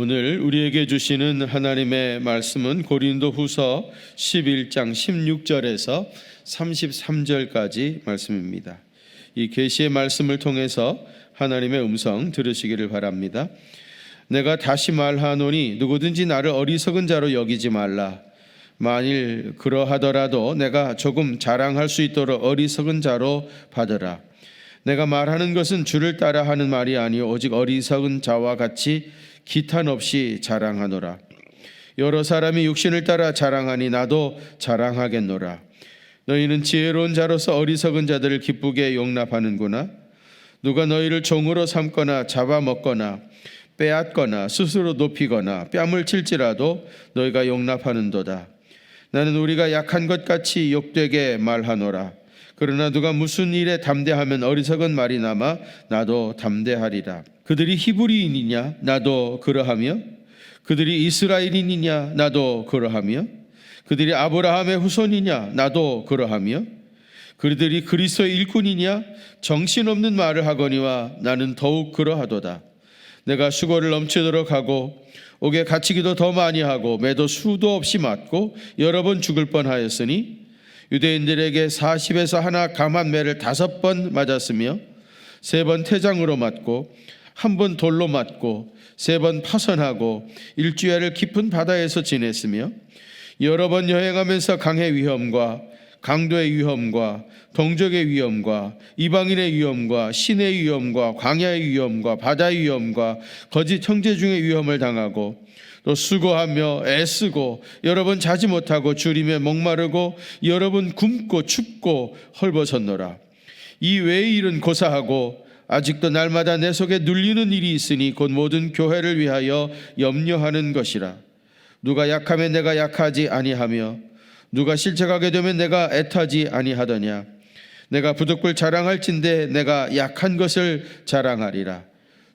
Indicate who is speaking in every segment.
Speaker 1: 오늘 우리에게 주시는 하나님의 말씀은 고린도후서 11장 16절에서 33절까지 말씀입니다. 이 계시의 말씀을 통해서 하나님의 음성 들으시기를 바랍니다. 내가 다시 말하노니 누구든지 나를 어리석은 자로 여기지 말라. 만일 그러하더라도 내가 조금 자랑할 수 있도록 어리석은 자로 받으라. 내가 말하는 것은 주를 따라 하는 말이 아니요 오직 어리석은 자와 같이 기탄 없이 자랑하노라. 여러 사람이 육신을 따라 자랑하니 나도 자랑하겠노라. 너희는 지혜로운 자로서 어리석은 자들을 기쁘게 용납하는구나. 누가 너희를 종으로 삼거나 잡아먹거나 빼앗거나 스스로 높이거나 뺨을 칠지라도 너희가 용납하는도다. 나는 우리가 약한 것 같이 욕되게 말하노라. 그러나 누가 무슨 일에 담대하면 어리석은 말이 남아 나도 담대하리라. 그들이 히브리인이냐 나도 그러하며 그들이 이스라엘인이냐 나도 그러하며 그들이 아브라함의 후손이냐 나도 그러하며 그들이 그리스도의 일꾼이냐 정신없는 말을 하거니와 나는 더욱 그러하도다. 내가 수고를 넘치도록 하고 옥에 갇히기도 더 많이 하고 매도 수도 없이 맞고 여러 번 죽을 뻔하였으니 유대인들에게 40에서 하나 감한 매를 5번 맞았으며 3번 태장으로 맞고 1번 돌로 맞고 3번 파선하고 일주일을 깊은 바다에서 지냈으며 여러 번 여행하면서 강의 위험과 강도의 위험과 동족의 위험과 이방인의 위험과 신의 위험과 광야의 위험과 바다의 위험과 거짓 형제 중의 위험을 당하고 또 수고하며 애쓰고 여러 번 자지 못하고 주림에 목마르고 여러 번 굶고 춥고 헐벗었노라. 이 외의 일은 고사하고 아직도 날마다 내 속에 눌리는 일이 있으니 곧 모든 교회를 위하여 염려하는 것이라. 누가 약하면 내가 약하지 아니하며 누가 실책하게 되면 내가 애타지 아니하더냐. 내가 부득불 자랑할진대 내가 약한 것을 자랑하리라.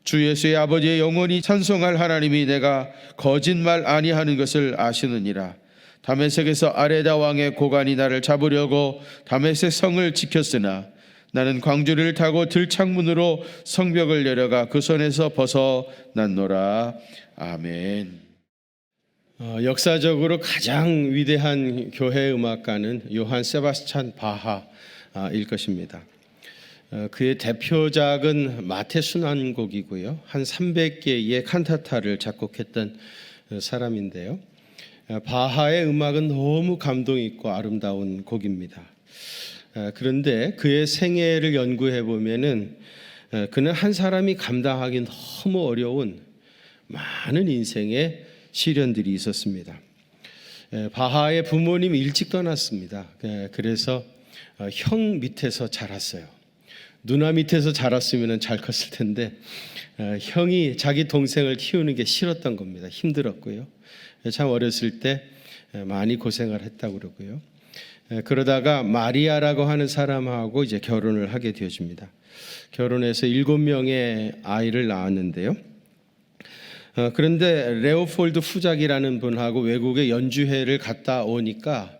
Speaker 1: 주 예수의 아버지의 영원히 찬송할 하나님이 내가 거짓말 아니하는 것을 아시느니라. 다메섹에서 아레다 왕의 고관이 나를 잡으려고 다메섹 성을 지켰으나 나는 광주리를 타고 들창문으로 성벽을 내려가 그 손에서 벗어났노라. 아멘. 역사적으로 가장 위대한 교회 음악가는 요한 세바스찬 바하일 것입니다. 그의 대표작은 마태 순환곡이고요. 한 300개의 칸타타를 작곡했던 사람인데요. 바하의 음악은 너무 감동 있고 아름다운 곡입니다. 그런데 그의 생애를 연구해 보면은 그는 한 사람이 감당하기 너무 어려운 많은 인생의 시련들이 있었습니다. 바하의 부모님이 일찍 떠났습니다. 그래서 형 밑에서 자랐어요. 누나 밑에서 자랐으면 잘 컸을 텐데 형이 자기 동생을 키우는 게 싫었던 겁니다. 힘들었고요. 참 어렸을 때 많이 고생을 했다고 그러고요. 그러다가 마리아라고 하는 사람하고 이제 결혼을 하게 되어집니다. 결혼해서 7명의 아이를 낳았는데요. 그런데 레오폴드 후작이라는 분하고 외국에 연주회를 갔다 오니까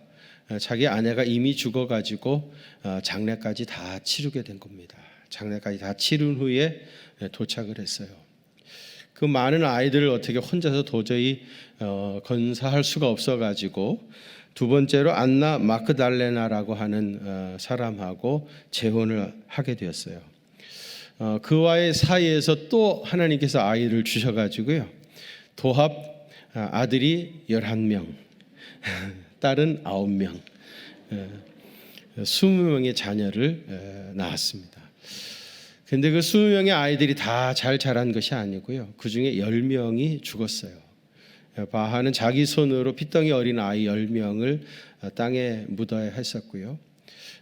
Speaker 1: 자기 아내가 이미 죽어가지고 장례까지 다 치르게 된 겁니다. 장례까지 다 치른 후에 도착을 했어요. 그 많은 아이들을 어떻게 혼자서 도저히 건사할 수가 없어가지고 두 번째로 안나 마크달레나라고 하는 사람하고 재혼을 하게 되었어요. 그와의 사이에서 또 하나님께서 아이를 주셔가지고요. 도합 아들이 11명, 딸은 9명, 20명의 자녀를 낳았습니다. 그런데 그 20명의 아이들이 다 잘 자란 것이 아니고요. 그 중에 10명이 죽었어요. 바하는 자기 손으로 피덩이 어린 아이 10명을 땅에 묻어야 했었고요.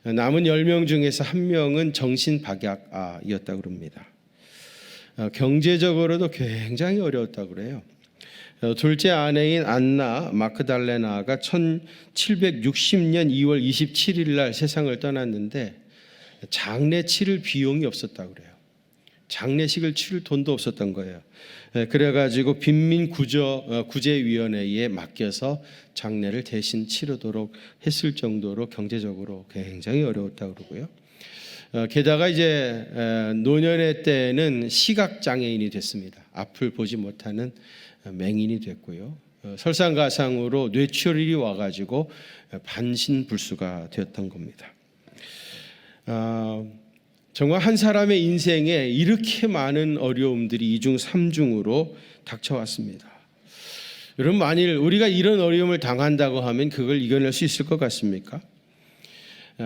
Speaker 1: 남은 10명 중에서 1명은 정신박약이었다고 합니다. 경제적으로도 굉장히 어려웠다고 그래요. 둘째 아내인 안나 마크달레나가 1760년 2월 27일 날 세상을 떠났는데 장례 치를 비용이 없었다고 그래요. 장례식을 치를 돈도 없었던 거예요. 그래가지고 빈민구제위원회에 맡겨서 장례를 대신 치르도록 했을 정도로 경제적으로 굉장히 어려웠다고 그러고요.
Speaker 2: 게다가 이제 노년의 때는 시각장애인이 됐습니다. 앞을 보지 못하는 맹인이 됐고요. 설상가상으로 뇌출혈이 와가지고 반신불수가 되었던 겁니다. 정말 한 사람의 인생에 이렇게 많은 어려움들이 이중 삼중으로 닥쳐왔습니다. 여러분, 만일 우리가 이런 어려움을 당한다고 하면 그걸 이겨낼 수 있을 것 같습니까?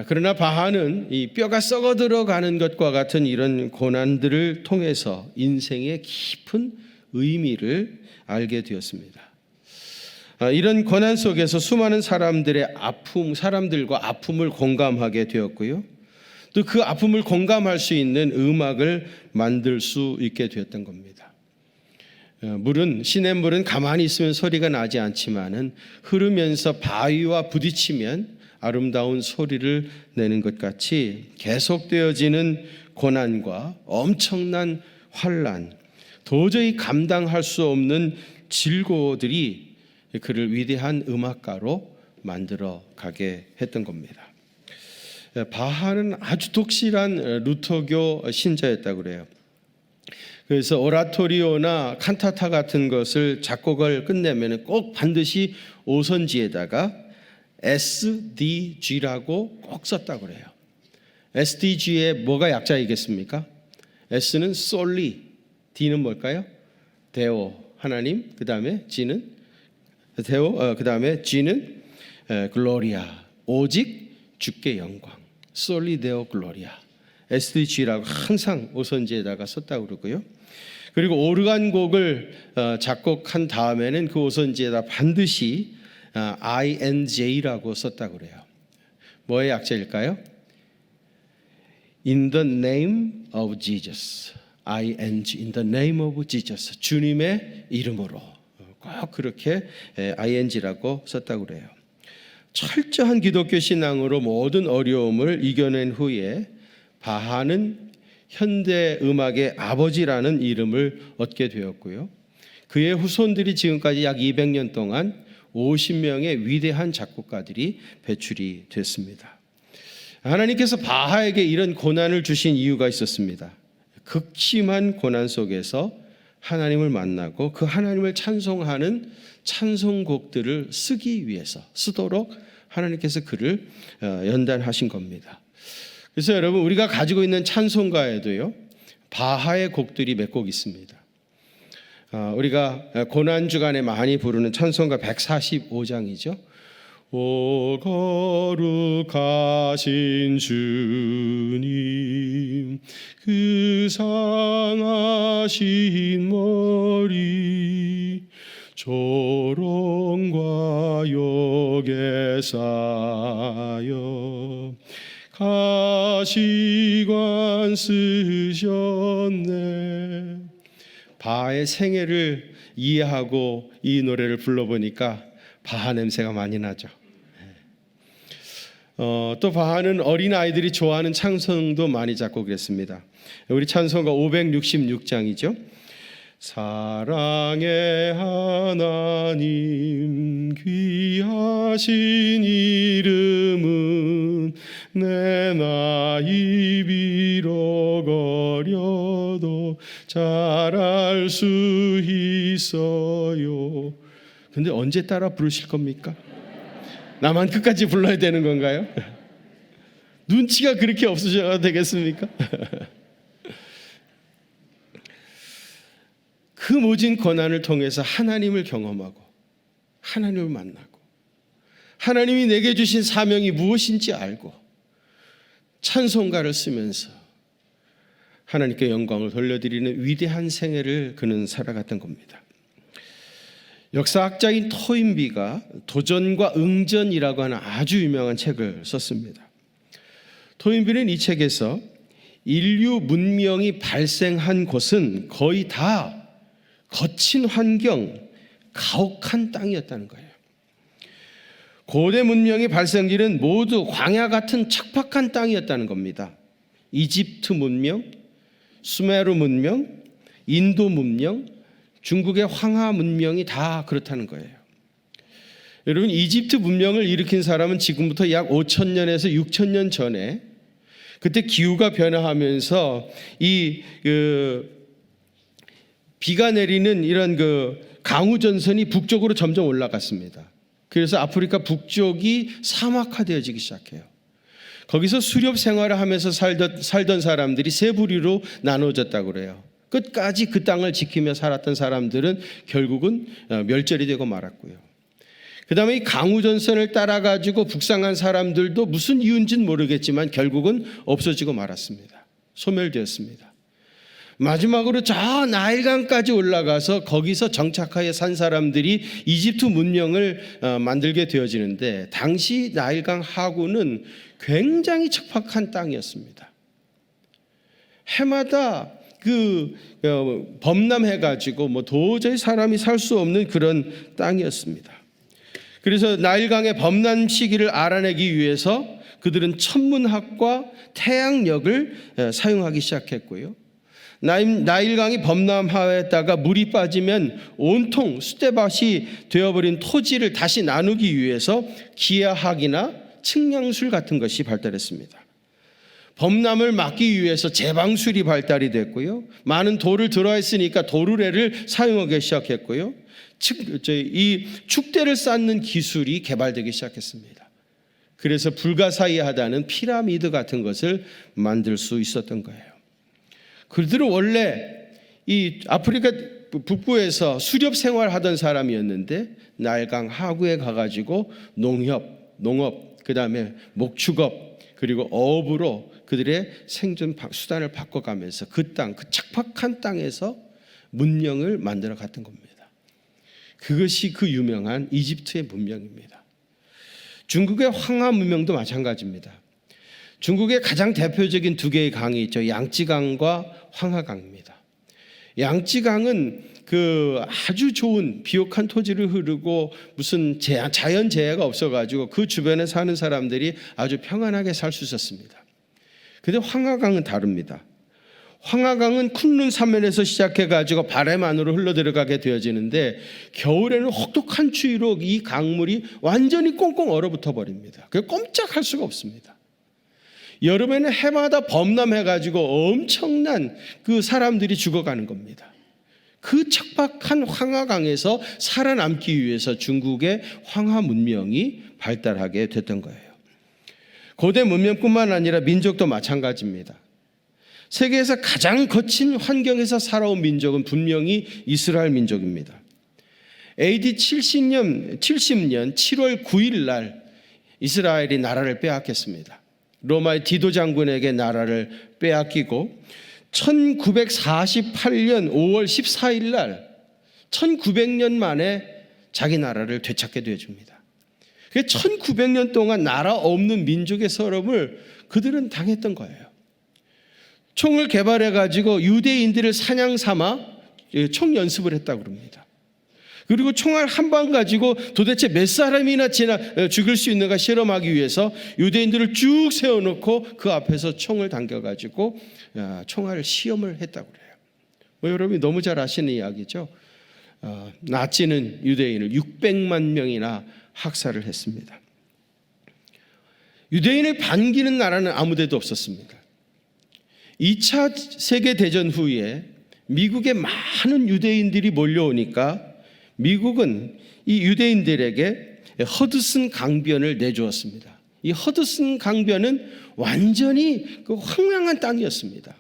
Speaker 2: 그러나 바하는 이 뼈가 썩어 들어가는 것과 같은 이런 고난들을 통해서 인생의 깊은 의미를 알게 되었습니다. 이런 고난 속에서 수많은 사람들과 아픔을 공감하게 되었고요. 또 그 아픔을 공감할 수 있는 음악을 만들 수 있게 되었던 겁니다. 시냇물은 가만히 있으면 소리가 나지 않지만은 흐르면서 바위와 부딪히면 아름다운 소리를 내는 것 같이 계속되어지는 고난과 엄청난 환난, 도저히 감당할 수 없는 질고들이 그를 위대한 음악가로 만들어 가게 했던 겁니다. 바하는 아주 독실한 루터교 신자였다고 그래요. 그래서 오라토리오나 칸타타 같은 것을 작곡을 끝내면 꼭 반드시 오선지에다가 SDG라고 꼭 썼다고 그래요. SDG의 뭐가 약자이겠습니까? S는 솔리, D는 뭘까요? 데오, 하나님, 그 다음에 G는 데오, 그 다음에 G는 글로리아, 오직 주께 영광. 솔리 데오 글로리아. SDG라고 항상 오선지에다가 썼다고 그러고요. 그리고 오르간 곡을 작곡한 다음에는 그 오선지에다 반드시 INJ라고 썼다고 그래요. 뭐의 약자일까요? In the name of Jesus. ING, in the name of Jesus. 주님의 이름으로. 꼭 그렇게 ING라고 썼다고 그래요. 철저한 기독교 신앙으로 모든 어려움을 이겨낸 후에 바하는 현대 음악의 아버지라는 이름을 얻게 되었고요. 그의 후손들이 지금까지 약 200년 동안 50명의 위대한 작곡가들이 배출이 됐습니다. 하나님께서 바하에게 이런 고난을 주신 이유가 있었습니다. 극심한 고난 속에서 하나님을 만나고 그 하나님을 찬송하는 찬송곡들을 쓰도록 하나님께서 그를 연단하신 겁니다. 그래서 여러분, 우리가 가지고 있는 찬송가에도요, 바하의 곡들이 몇 곡 있습니다. 우리가 고난주간에 많이 부르는 찬송가 145장이죠. 오 거룩하신 주님, 그 상하신 머리 조롱과 욕에 쌓여 가시관 쓰셨네. 바하의 생애를 이해하고 이 노래를 불러보니까 바하 냄새가 많이 나죠. 또 바하는 어린아이들이 좋아하는 찬송도 많이 작곡을 했습니다. 우리 찬송가 566장이죠. 사랑의 하나님 귀하신 이름은 내 나이 비록 어려도 잘 알 수 있어요. 근데 언제 따라 부르실 겁니까? 나만 끝까지 불러야 되는 건가요? 눈치가 그렇게 없으셔야 되겠습니까? 그 모진 고난을 통해서 하나님을 경험하고 하나님을 만나고 하나님이 내게 주신 사명이 무엇인지 알고 찬송가를 쓰면서 하나님께 영광을 돌려드리는 위대한 생애를 그는 살아갔던 겁니다. 역사학자인 토인비가 도전과 응전이라고 하는 아주 유명한 책을 썼습니다. 토인비는 이 책에서 인류 문명이 발생한 곳은 거의 다 거친 환경, 가혹한 땅이었다는 거예요. 고대 문명의 발생지는 모두 광야 같은 척박한 땅이었다는 겁니다. 이집트 문명, 수메르 문명, 인도 문명, 중국의 황하 문명이 다 그렇다는 거예요. 여러분, 이집트 문명을 일으킨 사람은 지금부터 약 5,000년에서 6,000년 전에 그때 기후가 변화하면서 비가 내리는 이런 강우 전선이 북쪽으로 점점 올라갔습니다. 그래서 아프리카 북쪽이 사막화되어지기 시작해요. 거기서 수렵 생활을 하면서 살던 사람들이 세 부류로 나눠졌다고 그래요. 끝까지 그 땅을 지키며 살았던 사람들은 결국은 멸절이 되고 말았고요. 그 다음에 이 강우전선을 따라가지고 북상한 사람들도 무슨 이유인지는 모르겠지만 결국은 없어지고 말았습니다. 소멸되었습니다. 마지막으로 저 나일강까지 올라가서 거기서 정착하여 산 사람들이 이집트 문명을 만들게 되어지는데, 당시 나일강 하구는 굉장히 척박한 땅이었습니다. 해마다 범람해가지고 도저히 사람이 살 수 없는 그런 땅이었습니다. 그래서 나일강의 범람 시기를 알아내기 위해서 그들은 천문학과 태양력을 사용하기 시작했고요. 나일강이 범람하였다가 물이 빠지면 온통 쑥대밭이 되어버린 토지를 다시 나누기 위해서 기하학이나 측량술 같은 것이 발달했습니다. 범람을 막기 위해서 제방술이 발달이 됐고요. 많은 돌을 들어있으니까 도르래를 사용하기 시작했고요. 이 축대를 쌓는 기술이 개발되기 시작했습니다. 그래서 불가사의하다는 피라미드 같은 것을 만들 수 있었던 거예요. 그들은 원래 이 아프리카 북부에서 수렵 생활하던 사람이었는데 나일강 하구에 가가지고 농업, 그 다음에 목축업, 그리고 어업으로 그들의 생존 수단을 바꿔가면서 그 척박한 땅에서 문명을 만들어 갔던 겁니다. 그것이 그 유명한 이집트의 문명입니다. 중국의 황하 문명도 마찬가지입니다. 중국의 가장 대표적인 두 개의 강이 있죠. 양쯔강과 황하강입니다. 양쯔강은 아주 좋은 비옥한 토지를 흐르고 무슨 자연재해가 없어가지고 그 주변에 사는 사람들이 아주 평안하게 살 수 있었습니다. 그런데 황하강은 다릅니다. 황하강은 쿤룬 사면에서 시작해가지고 바람 안으로 흘러들어가게 되어지는데, 겨울에는 혹독한 추위로 이 강물이 완전히 꽁꽁 얼어붙어 버립니다. 그래서 꼼짝할 수가 없습니다. 여름에는 해마다 범람해가지고 엄청난 사람들이 죽어가는 겁니다. 그 척박한 황하강에서 살아남기 위해서 중국의 황하 문명이 발달하게 됐던 거예요. 고대 문명뿐만 아니라 민족도 마찬가지입니다. 세계에서 가장 거친 환경에서 살아온 민족은 분명히 이스라엘 민족입니다. AD 70년 7월 9일 날 이스라엘이 나라를 빼앗겼습니다. 로마의 디도 장군에게 나라를 빼앗기고 1948년 5월 14일 날 1900년 만에 자기 나라를 되찾게 되어줍니다. 1900년 동안 나라 없는 민족의 서름을 그들은 당했던 거예요. 총을 개발해가지고 유대인들을 사냥 삼아 총 연습을 했다고 그럽니다. 그리고 총알 한 방 가지고 도대체 몇 사람이나 죽일 수 있는가 실험하기 위해서 유대인들을 쭉 세워놓고 그 앞에서 총을 당겨가지고 총알 시험을 했다고 그래요. 여러분이 너무 잘 아시는 이야기죠. 나치는 유대인을 600만 명이나 학살을 했습니다. 유대인을 반기는 나라는 아무 데도 없었습니다. 2차 세계대전 후에 미국에 많은 유대인들이 몰려오니까 미국은 이 유대인들에게 허드슨 강변을 내주었습니다. 이 허드슨 강변은 완전히 황량한 땅이었습니다.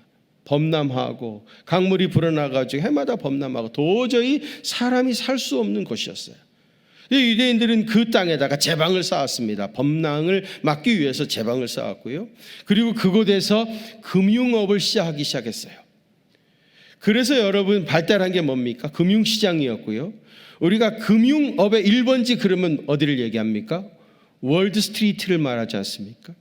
Speaker 2: 범람하고 강물이 불어나가지고 해마다 범람하고 도저히 사람이 살 수 없는 곳이었어요. 유대인들은 그 땅에다가 제방을 쌓았습니다. 범람을 막기 위해서 제방을 쌓았고요. 그리고 그곳에서 금융업을 하기 시작했어요. 그래서 여러분 발달한 게 뭡니까? 금융시장이었고요. 우리가 금융업의 1번지 그러면 어디를 얘기합니까? 월드 스트리트를 말하지 않습니까?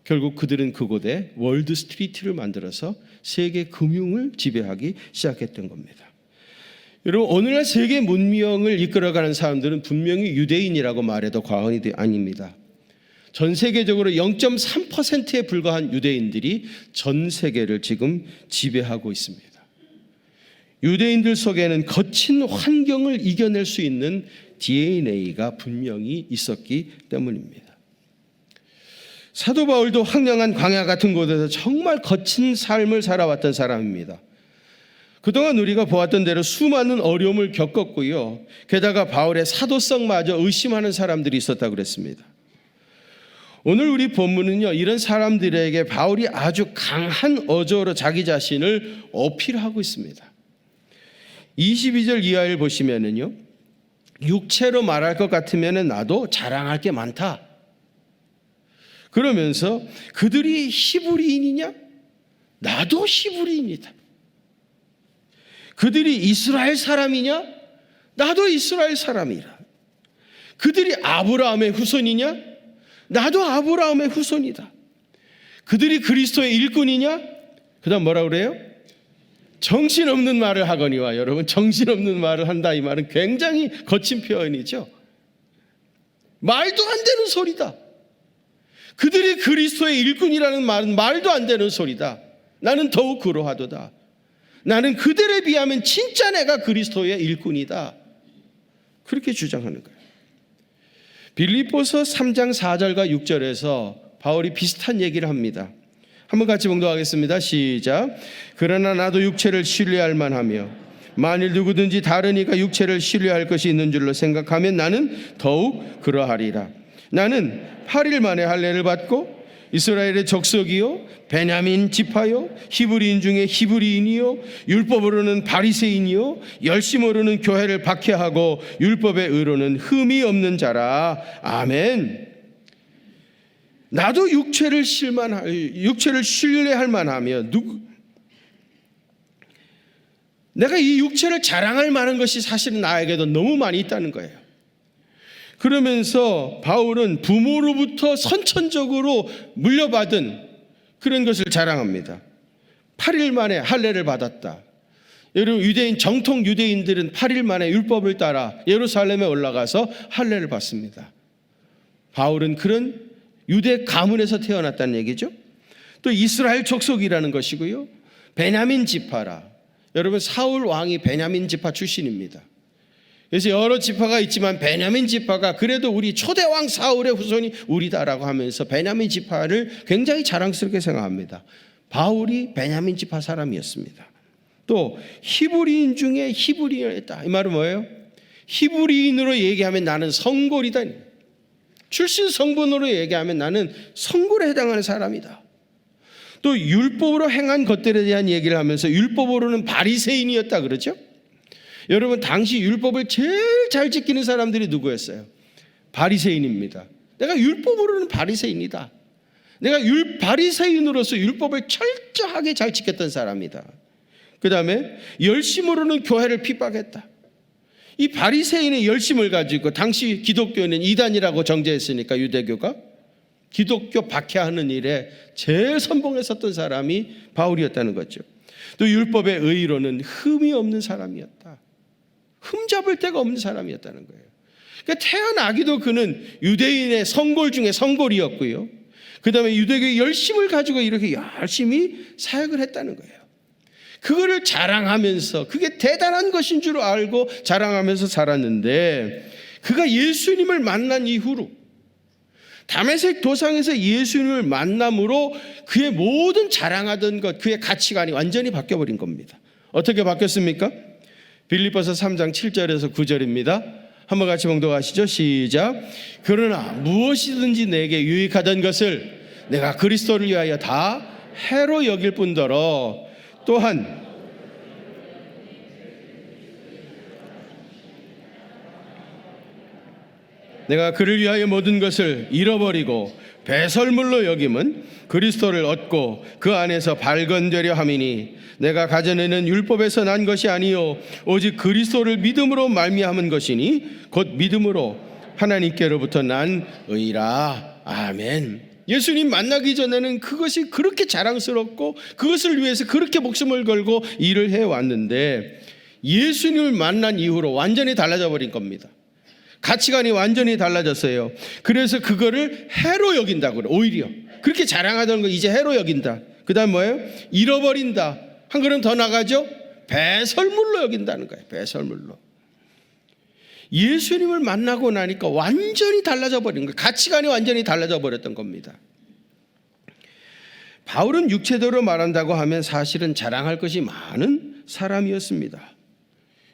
Speaker 2: 결국 그들은 그곳에 월드 스트리트를 만들어서 세계 금융을 지배하기 시작했던 겁니다. 여러분, 오늘날 세계 문명을 이끌어가는 사람들은 분명히 유대인이라고 말해도 과언이 아닙니다. 전 세계적으로 0.3%에 불과한 유대인들이 전 세계를 지금 지배하고 있습니다. 유대인들 속에는 거친 환경을 이겨낼 수 있는 DNA가 분명히 있었기 때문입니다. 사도 바울도 황량한 광야 같은 곳에서 정말 거친 삶을 살아왔던 사람입니다. 그동안 우리가 보았던 대로 수많은 어려움을 겪었고요. 게다가 바울의 사도성마저 의심하는 사람들이 있었다고 그랬습니다. 오늘 우리 본문은요, 이런 사람들에게 바울이 아주 강한 어조로 자기 자신을 어필하고 있습니다. 22절 이하를 보시면은요, 육체로 말할 것 같으면 나도 자랑할 게 많다. 그러면서 그들이 히브리인이냐? 나도 히브리인이다. 그들이 이스라엘 사람이냐? 나도 이스라엘 사람이라. 그들이 아브라함의 후손이냐? 나도 아브라함의 후손이다. 그들이 그리스도의 일꾼이냐? 그 다음 뭐라 그래요? 정신없는 말을 하거니와. 여러분, 정신없는 말을 한다, 이 말은 굉장히 거친 표현이죠. 말도 안 되는 소리다. 그들이 그리스도의 일꾼이라는 말은 말도 안 되는 소리다. 나는 더욱 그러하도다. 나는 그들에 비하면 진짜 내가 그리스도의 일꾼이다. 그렇게 주장하는 거예요. 빌립보서 3장 4절과 6절에서 바울이 비슷한 얘기를 합니다. 한번 같이 봉독하겠습니다. 시작. 그러나 나도 육체를 신뢰할 만하며 만일 누구든지 다른 이가 육체를 신뢰할 것이 있는 줄로 생각하면 나는 더욱 그러하리라. 나는 8일 만에 할례를 받고 이스라엘의 족속이요 베냐민 지파요 히브리인 중에 히브리인이요 율법으로는 바리새인이요 열심으로는 교회를 박해하고 율법의 의로는 흠이 없는 자라. 아멘. 나도 육체를 신뢰할 만하며 내가 이 육체를 자랑할 만한 것이 사실은 나에게도 너무 많이 있다는 거예요. 그러면서 바울은 부모로부터 선천적으로 물려받은 그런 것을 자랑합니다. 8일 만에 할례를 받았다. 여러분, 유대인 정통 유대인들은 8일 만에 율법을 따라 예루살렘에 올라가서 할례를 받습니다. 바울은 그런 유대 가문에서 태어났다는 얘기죠. 또 이스라엘 족속이라는 것이고요. 베냐민 지파라. 여러분, 사울 왕이 베냐민 지파 출신입니다. 그래서 여러 지파가 있지만 베냐민 지파가 그래도 우리 초대왕 사울의 후손이 우리다라고 하면서 베냐민 지파를 굉장히 자랑스럽게 생각합니다. 바울이 베냐민 지파 사람이었습니다. 또 히브리인 중에 히브리인이었다. 이 말은 뭐예요? 히브리인으로 얘기하면 나는 성골이다. 출신 성분으로 얘기하면 나는 성골에 해당하는 사람이다. 또 율법으로 행한 것들에 대한 얘기를 하면서 율법으로는 바리새인이었다 그러죠? 여러분, 당시 율법을 제일 잘 지키는 사람들이 누구였어요? 바리새인입니다. 내가 율법으로는 바리새인이다. 내가 바리새인으로서 율법을 철저하게 잘 지켰던 사람이다. 그 다음에 열심으로는 교회를 핍박했다. 이 바리새인의 열심을 가지고 당시 기독교는 이단이라고 정죄했으니까 유대교가 기독교 박해하는 일에 제일 선봉했었던 사람이 바울이었다는 거죠. 또 율법의 의의로는 흠이 없는 사람이었다. 흠잡을 데가 없는 사람이었다는 거예요. 그러니까 태어나기도 그는 유대인의 성골 중에 성골이었고요. 그 다음에 유대교의 열심을 가지고 이렇게 열심히 사역을 했다는 거예요. 그거를 자랑하면서 그게 대단한 것인 줄 알고 자랑하면서 살았는데, 그가 예수님을 만난 이후로 다메섹 도상에서 예수님을 만남으로 그의 모든 자랑하던 것, 그의 가치관이 완전히 바뀌어버린 겁니다. 어떻게 바뀌었습니까? 빌립보서 3장 7절에서 9절입니다. 한번 같이 봉독하시죠. 시작. 그러나 무엇이든지 내게 유익하던 것을 내가 그리스도를 위하여 다 해로 여길 뿐더러 또한 내가 그를 위하여 모든 것을 잃어버리고 배설물로 여김은 그리스도를 얻고 그 안에서 발견되려 함이니 내가 가져내는 율법에서 난 것이 아니요 오직 그리스도를 믿음으로 말미암은 것이니 곧 믿음으로 하나님께로부터 난 의라. 아멘. 예수님 만나기 전에는 그것이 그렇게 자랑스럽고 그것을 위해서 그렇게 목숨을 걸고 일을 해왔는데, 예수님을 만난 이후로 완전히 달라져 버린 겁니다. 가치관이 완전히 달라졌어요. 그래서 그거를 해로 여긴다고 그래요. 오히려 그렇게 자랑하던 거 이제 해로 여긴다. 그 다음 뭐예요? 잃어버린다. 한 걸음 더 나가죠. 배설물로 여긴다는 거예요. 배설물로. 예수님을 만나고 나니까 완전히 달라져 버린 거예요. 가치관이 완전히 달라져 버렸던 겁니다. 바울은 육체대로 말한다고 하면 사실은 자랑할 것이 많은 사람이었습니다.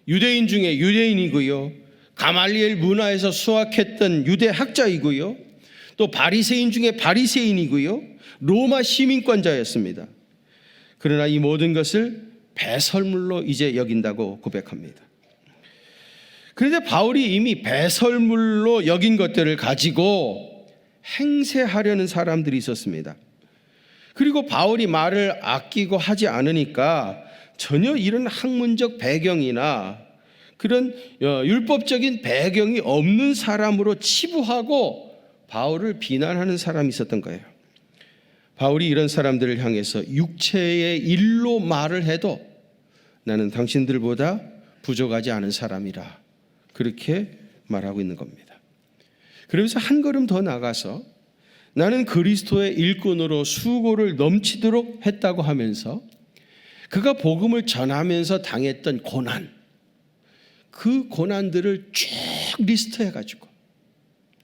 Speaker 2: 유대인 중에 유대인이고요, 가말리엘 문화에서 수학했던 유대 학자이고요, 또 바리새인 중에 바리새인이고요, 로마 시민권자였습니다. 그러나 이 모든 것을 배설물로 이제 여긴다고 고백합니다. 그런데 바울이 이미 배설물로 여긴 것들을 가지고 행세하려는 사람들이 있었습니다. 그리고 바울이 말을 아끼고 하지 않으니까 전혀 이런 학문적 배경이나 그런 율법적인 배경이 없는 사람으로 치부하고 바울을 비난하는 사람이 있었던 거예요. 바울이 이런 사람들을 향해서 육체의 일로 말을 해도 나는 당신들보다 부족하지 않은 사람이라 그렇게 말하고 있는 겁니다. 그러면서 한 걸음 더 나가서 나는 그리스도의 일꾼으로 수고를 넘치도록 했다고 하면서 그가 복음을 전하면서 당했던 고난, 그 고난들을 쭉 리스트해가지고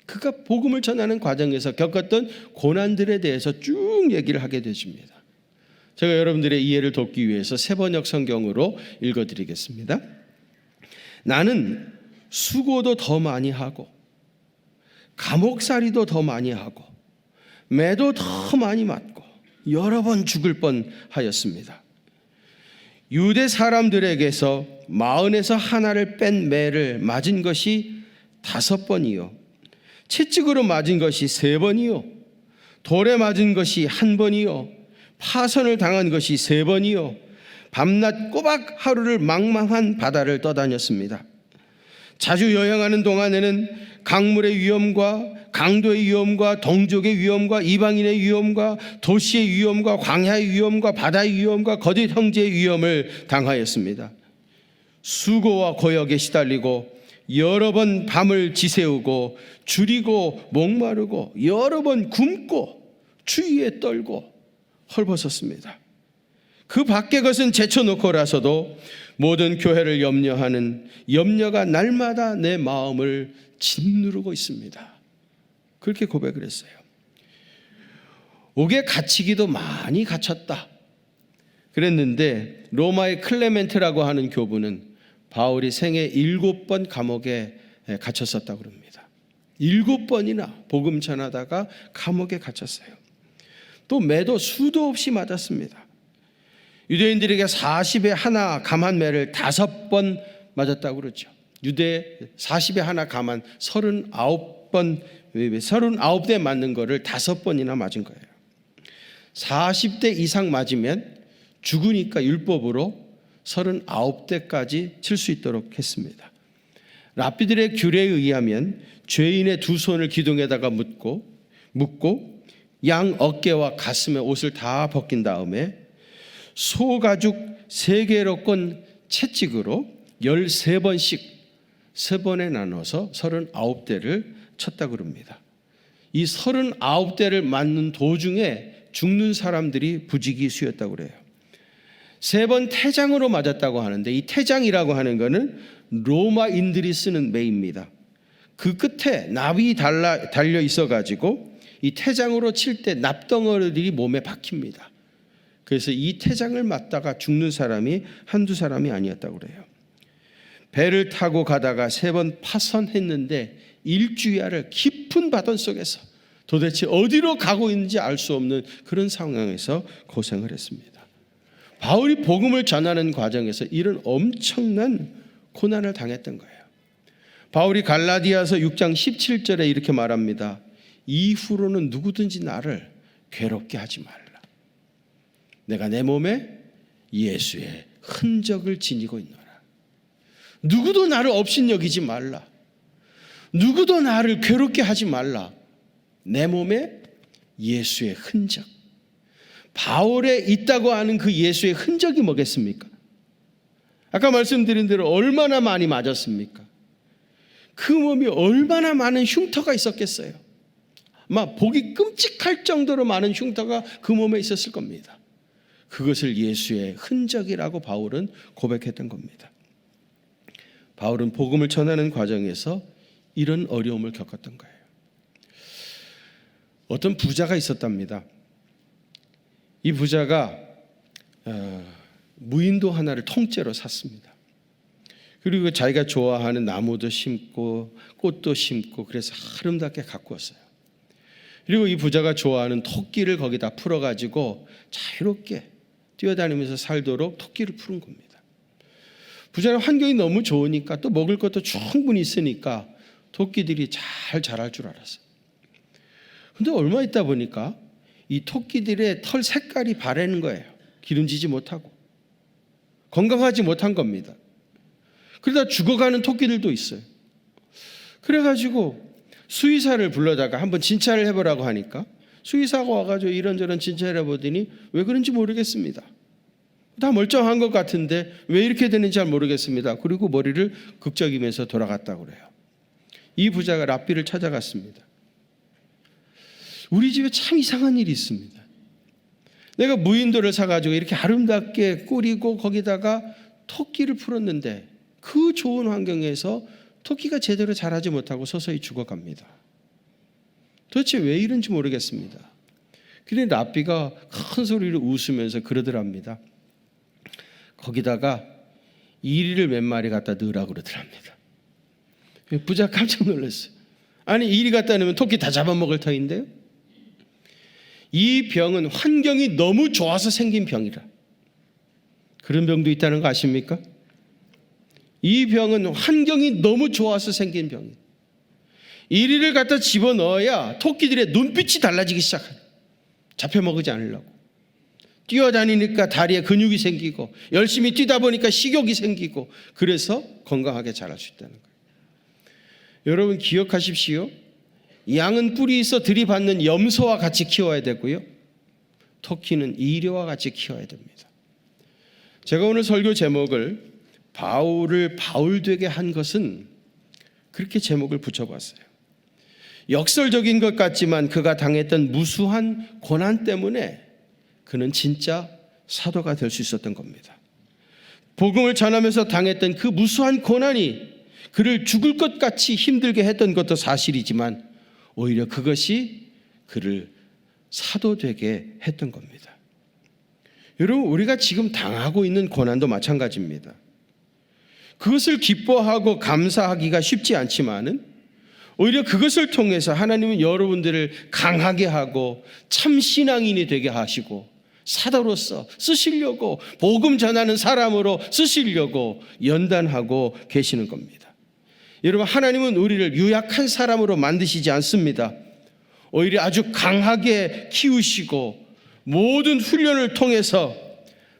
Speaker 2: 그가 복음을 전하는 과정에서 겪었던 고난들에 대해서 쭉 얘기를 하게 되십니다. 제가 여러분들의 이해를 돕기 위해서 세번역 성경으로 읽어드리겠습니다. 나는 수고도 더 많이 하고 감옥살이도 더 많이 하고 매도 더 많이 맞고 여러 번 죽을 뻔하였습니다. 유대 사람들에게서 마흔에서 하나를 뺀 매를 맞은 것이 5번이요, 채찍으로 맞은 것이 3번이요, 돌에 맞은 것이 1번이요, 파선을 당한 것이 3번이요, 밤낮 꼬박 하루를 망망한 바다를 떠다녔습니다. 자주 여행하는 동안에는 강물의 위험과 강도의 위험과 동족의 위험과 이방인의 위험과 도시의 위험과 광야의 위험과 바다의 위험과 거짓 형제의 위험을 당하였습니다. 수고와 고역에 시달리고 여러 번 밤을 지새우고 줄이고 목마르고 여러 번 굶고 추위에 떨고 헐벗었습니다. 그 밖의 것은 제쳐놓고라서도 모든 교회를 염려하는 염려가 날마다 내 마음을 짓누르고 있습니다. 그렇게 고백을 했어요. 옥에 갇히기도 많이 갇혔다 그랬는데 로마의 클레멘트라고 하는 교부는 바울이 생애 7번 감옥에 갇혔었다고 합니다. 7번이나 복음 전하다가 감옥에 갇혔어요. 또 매도 수도 없이 맞았습니다. 유대인들에게 40에 하나 감한 매를 5번 맞았다고 그러죠. 유대 40에 하나 감한 39대 맞는 거를 5번이나 맞은 거예요. 40대 이상 맞으면 죽으니까 율법으로 39대까지 칠 수 있도록 했습니다. 랍비들의 규례에 의하면 죄인의 2손을 기둥에다가 묶고 양 어깨와 가슴에 옷을 다 벗긴 다음에 소가죽 3개로 건 채찍으로 13번씩 3번에 나눠서 39대를 쳤다고 합니다. 이 39대를 맞는 도중에 죽는 사람들이 부지기수였다고 그래요. 3번 태장으로 맞았다고 하는데 이 태장이라고 하는 것은 로마인들이 쓰는 매입니다. 그 끝에 납이 달려 있어가지고 이 태장으로 칠 때 납덩어리들이 몸에 박힙니다. 그래서 이 태장을 맞다가 죽는 사람이 한두 사람이 아니었다고 그래요. 배를 타고 가다가 3번 파선했는데 일주야를 깊은 바다 속에서 도대체 어디로 가고 있는지 알 수 없는 그런 상황에서 고생을 했습니다. 바울이 복음을 전하는 과정에서 이런 엄청난 고난을 당했던 거예요. 바울이 갈라디아서 6장 17절에 이렇게 말합니다. 이후로는 누구든지 나를 괴롭게 하지 말라. 내가 내 몸에 예수의 흔적을 지니고 있노라. 누구도 나를 업신여기지 말라. 누구도 나를 괴롭게 하지 말라. 내 몸에 예수의 흔적. 바울에 있다고 하는 그 예수의 흔적이 뭐겠습니까? 아까 말씀드린 대로 얼마나 많이 맞았습니까? 그 몸이 얼마나 많은 흉터가 있었겠어요. 아마 보기 끔찍할 정도로 많은 흉터가 그 몸에 있었을 겁니다. 그것을 예수의 흔적이라고 바울은 고백했던 겁니다. 바울은 복음을 전하는 과정에서 이런 어려움을 겪었던 거예요. 어떤 부자가 있었답니다. 이 부자가 무인도 하나를 통째로 샀습니다. 그리고 자기가 좋아하는 나무도 심고 꽃도 심고 그래서 아름답게 가꾸었어요. 그리고 이 부자가 좋아하는 토끼를 거기다 풀어가지고 자유롭게 뛰어다니면서 살도록 토끼를 푸른 겁니다. 부자는 환경이 너무 좋으니까 또 먹을 것도 충분히 있으니까 토끼들이 잘 자랄 줄 알았어요. 근데 얼마 있다 보니까 이 토끼들의 털 색깔이 바래는 거예요. 기름지지 못하고 건강하지 못한 겁니다. 그러다 죽어가는 토끼들도 있어요. 그래가지고 수의사를 불러다가 한번 진찰을 해보라고 하니까 수의사가 와가지고 이런저런 진찰을 해보더니 왜 그런지 모르겠습니다. 다 멀쩡한 것 같은데 왜 이렇게 되는지 잘 모르겠습니다. 그리고 머리를 극적이면서 돌아갔다고 그래요. 이 부자가 랍비를 찾아갔습니다. 우리 집에 참 이상한 일이 있습니다. 내가 무인도를 사가지고 이렇게 아름답게 꾸리고 거기다가 토끼를 풀었는데 그 좋은 환경에서 토끼가 제대로 자라지 못하고 서서히 죽어갑니다. 도대체 왜 이런지 모르겠습니다. 그런데 랍비가 큰 소리로 웃으면서 그러더랍니다. 거기다가 이리를 몇 마리 갖다 넣으라고 그러더랍니다. 부자 깜짝 놀랐어요. 아니 이리 갖다 넣으면 토끼 다 잡아먹을 터인데요. 이 병은 환경이 너무 좋아서 생긴 병이라. 그런 병도 있다는 거 아십니까? 이 병은 환경이 너무 좋아서 생긴 병이에요. 이리를 갖다 집어넣어야 토끼들의 눈빛이 달라지기 시작해요. 잡혀먹지 않으려고. 뛰어다니니까 다리에 근육이 생기고 열심히 뛰다 보니까 식욕이 생기고 그래서 건강하게 자랄 수 있다는 거예요. 여러분 기억하십시오. 양은 뿌리 있어 들이받는 염소와 같이 키워야 되고요. 토끼는 이리와 같이 키워야 됩니다. 제가 오늘 설교 제목을 바울을 바울되게 한 것은 그렇게 제목을 붙여봤어요. 역설적인 것 같지만 그가 당했던 무수한 고난 때문에 그는 진짜 사도가 될 수 있었던 겁니다. 복음을 전하면서 당했던 그 무수한 고난이 그를 죽을 것 같이 힘들게 했던 것도 사실이지만 오히려 그것이 그를 사도 되게 했던 겁니다. 여러분 우리가 지금 당하고 있는 고난도 마찬가지입니다. 그것을 기뻐하고 감사하기가 쉽지 않지만은 오히려 그것을 통해서 하나님은 여러분들을 강하게 하고 참 신앙인이 되게 하시고 사도로서 쓰시려고 복음 전하는 사람으로 쓰시려고 연단하고 계시는 겁니다. 여러분 하나님은 우리를 유약한 사람으로 만드시지 않습니다. 오히려 아주 강하게 키우시고 모든 훈련을 통해서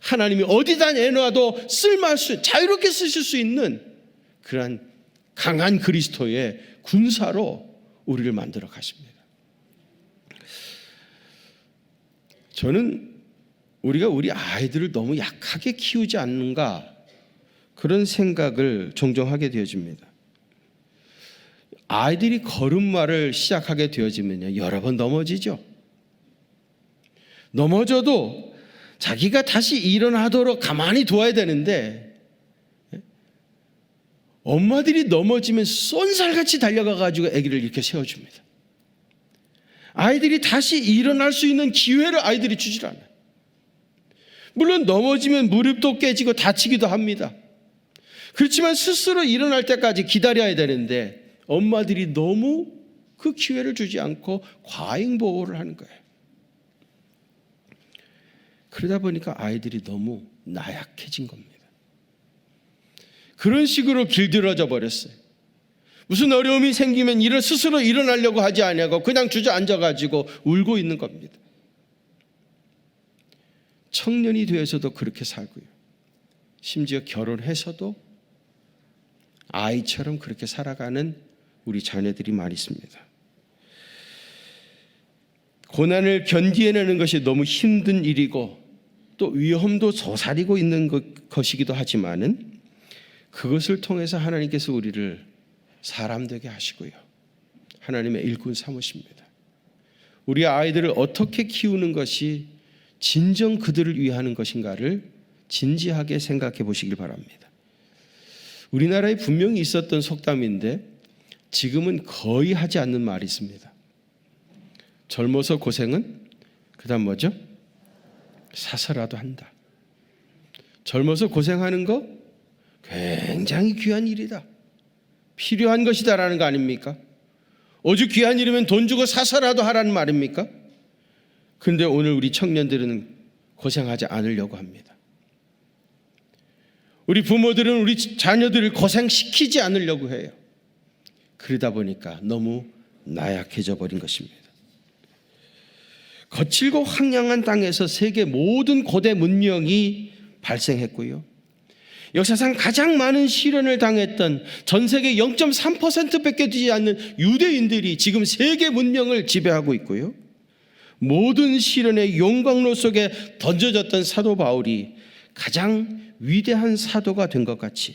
Speaker 2: 하나님이 어디다 내놔도 쓸만할 수 자유롭게 쓰실 수 있는 그러한 강한 그리스도의 군사로 우리를 만들어 가십니다. 저는 우리가 우리 아이들을 너무 약하게 키우지 않는가 그런 생각을 종종 하게 되어집니다. 아이들이 걸음마를 시작하게 되어지면요 여러 번 넘어지죠. 넘어져도 자기가 다시 일어나도록 가만히 둬야 되는데 엄마들이 넘어지면 쏜살같이 달려가가지고 아기를 이렇게 세워줍니다. 아이들이 다시 일어날 수 있는 기회를 아이들이 주질 않아요. 물론 넘어지면 무릎도 깨지고 다치기도 합니다. 그렇지만 스스로 일어날 때까지 기다려야 되는데 엄마들이 너무 그 기회를 주지 않고 과잉보호를 하는 거예요. 그러다 보니까 아이들이 너무 나약해진 겁니다. 그런 식으로 길들여져 버렸어요. 무슨 어려움이 생기면 스스로 일어나려고 하지 않냐고 그냥 주저앉아가지고 울고 있는 겁니다. 청년이 되어서도 그렇게 살고요. 심지어 결혼해서도 아이처럼 그렇게 살아가는 우리 자녀들이 많이 있습니다. 고난을 견디어내는 것이 너무 힘든 일이고 또 위험도 저사리고 있는 것이기도 하지만은 그것을 통해서 하나님께서 우리를 사람 되게 하시고요. 하나님의 일꾼 삼으십니다. 우리 아이들을 어떻게 키우는 것이 진정 그들을 위하는 것인가를 진지하게 생각해 보시길 바랍니다. 우리나라에 분명히 있었던 속담인데 지금은 거의 하지 않는 말이 있습니다. 젊어서 고생은 그다음 뭐죠? 사서라도 한다. 젊어서 고생하는 거 굉장히 귀한 일이다. 필요한 것이다라는 거 아닙니까? 오죽 귀한 일이면 돈 주고 사서라도 하라는 말입니까? 그런데 오늘 우리 청년들은 고생하지 않으려고 합니다. 우리 부모들은 우리 자녀들을 고생시키지 않으려고 해요. 그러다 보니까 너무 나약해져 버린 것입니다. 거칠고 황량한 땅에서 세계 모든 고대 문명이 발생했고요. 역사상 가장 많은 시련을 당했던 전 세계 0.3%밖에 되지 않는 유대인들이 지금 세계 문명을 지배하고 있고요. 모든 시련의 용광로 속에 던져졌던 사도 바울이 가장 위대한 사도가 된 것 같이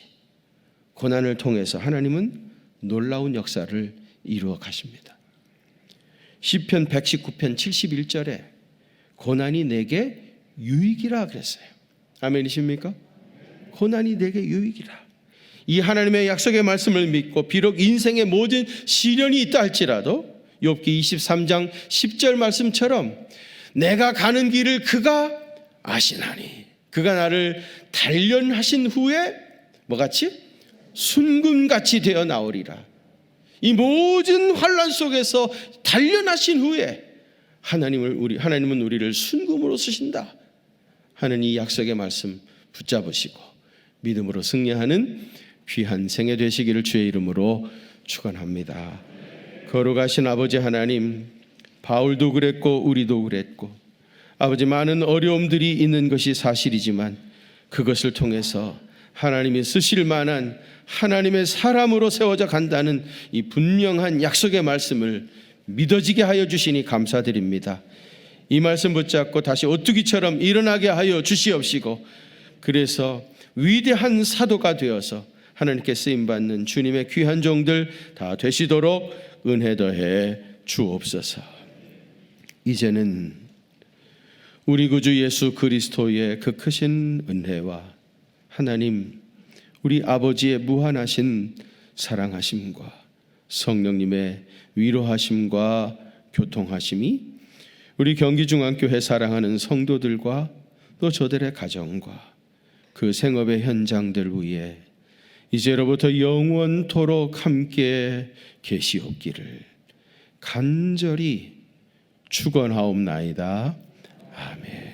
Speaker 2: 고난을 통해서 하나님은 놀라운 역사를 이루어 가십니다. 시편 119편 71절에 고난이 내게 유익이라 그랬어요. 아멘이십니까? 고난이 내게 유익이라. 이 하나님의 약속의 말씀을 믿고 비록 인생의 모든 시련이 있다 할지라도 욥기 23장 10절 말씀처럼 내가 가는 길을 그가 아시나니 그가 나를 단련하신 후에 뭐같이? 순금같이 되어 나오리라. 이 모든 환난 속에서 단련하신 후에 하나님은 우리를 순금으로 쓰신다 하는 이 약속의 말씀 붙잡으시고 믿음으로 승리하는 귀한 생애 되시기를 주의 이름으로 축원합니다. 거룩하신 아버지 하나님, 바울도 그랬고 우리도 그랬고 아버지 많은 어려움들이 있는 것이 사실이지만 그것을 통해서 하나님이 쓰실 만한 하나님의 사람으로 세워져 간다는 이 분명한 약속의 말씀을 믿어지게 하여 주시니 감사드립니다. 이 말씀 붙잡고 다시 오뚜기처럼 일어나게 하여 주시옵시고 그래서 위대한 사도가 되어서 하나님께 쓰임받는 주님의 귀한 종들 다 되시도록 은혜 더해 주옵소서. 이제는 우리 구주 예수 그리스도의 그 크신 은혜와 하나님 우리 아버지의 무한하신 사랑하심과 성령님의 위로하심과 교통하심이 우리 경기중앙교회 사랑하는 성도들과 또 저들의 가정과 그 생업의 현장들 위에 이제로부터 영원토록 함께 계시옵기를 간절히 축원하옵나이다. 아멘.